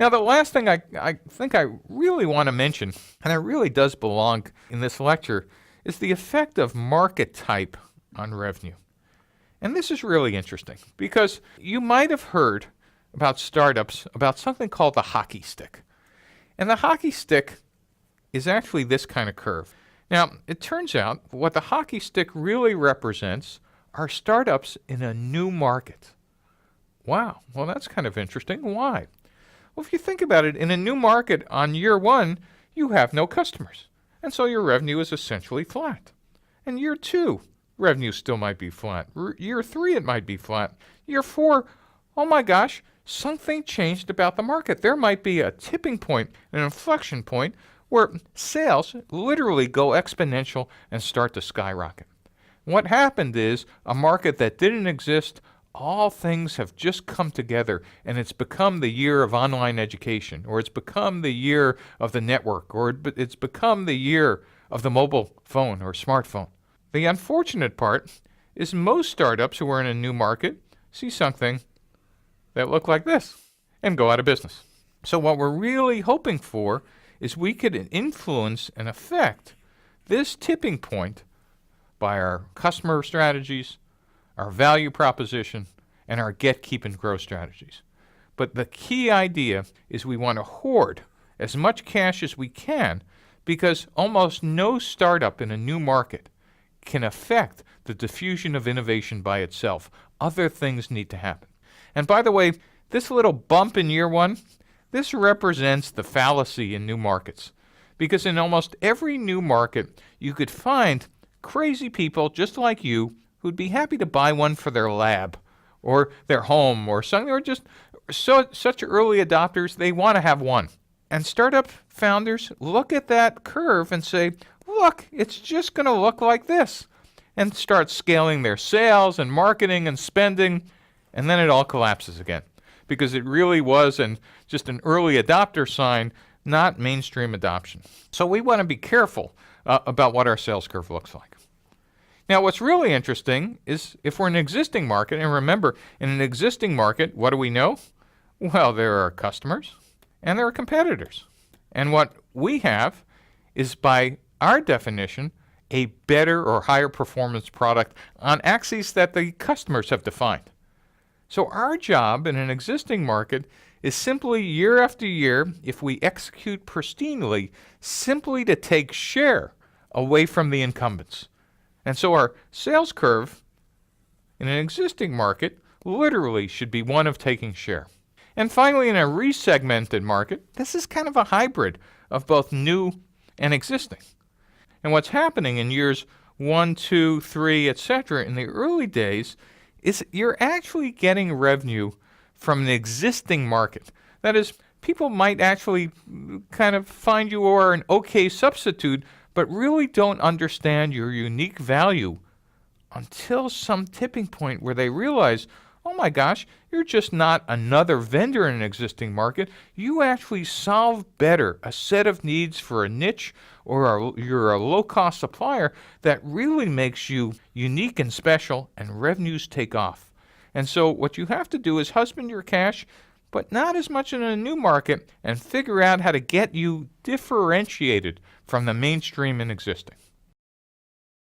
Now, the last thing I think I really want to mention, and it really does belong in this lecture, is the effect of market type on revenue. And this is really interesting because you might have heard about startups about something called the hockey stick. And the hockey stick is actually this kind of curve. Now, it turns out what the hockey stick really represents are startups in a new market. Wow, well, that's kind of interesting. Why? Well, if you think about it, in a new market on year one, you have no customers. And so your revenue is essentially flat. And year two, revenue still might be flat. Year three, it might be flat. Year four, oh my gosh, something changed about the market. There might be a tipping point, an inflection point, where sales literally go exponential and start to skyrocket. What happened is a market that didn't exist, all things have just come together, and it's become the year of online education, or it's become the year of the network, or it's become the year of the mobile phone or smartphone. The unfortunate part is most startups who are in a new market see something that look like this and go out of business. So what we're really hoping for is we could influence and affect this tipping point by our customer strategies, our value proposition, and our get, keep, and grow strategies. But the key idea is we want to hoard as much cash as we can because almost no startup in a new market can affect the diffusion of innovation by itself. Other things need to happen. And by the way, this little bump in year one, this represents the fallacy in new markets. Because in almost every new market, you could find crazy people just like you who'd be happy to buy one for their lab or their home or something, or just such early adopters, they want to have one. And startup founders look at that curve and say, look, it's just going to look like this, and start scaling their sales and marketing and spending, and then it all collapses again. Because it really was just an early adopter sign, not mainstream adoption. So we want to be careful about what our sales curve looks like. Now, what's really interesting is if we're in an existing market, and remember, in an existing market, what do we know? Well, there are customers and there are competitors. And what we have is, by our definition, a better or higher performance product on axes that the customers have defined. So our job in an existing market is simply year after year, if we execute pristinely, simply to take share away from the incumbents. And so our sales curve in an existing market literally should be one of taking share. And finally, in a resegmented market, this is kind of a hybrid of both new and existing. And what's happening in years 1, 2, 3, etc. in the early days is you're actually getting revenue from an existing market. That is, people might actually kind of find you are an okay substitute, but really don't understand your unique value until some tipping point where they realize, oh my gosh, you're just not another vendor in an existing market. You actually solve better a set of needs for a niche, or you're a low-cost supplier that really makes you unique and special, and revenues take off. And so what you have to do is husband your cash, but not as much in a new market, and figure out how to get you differentiated from the mainstream in existing.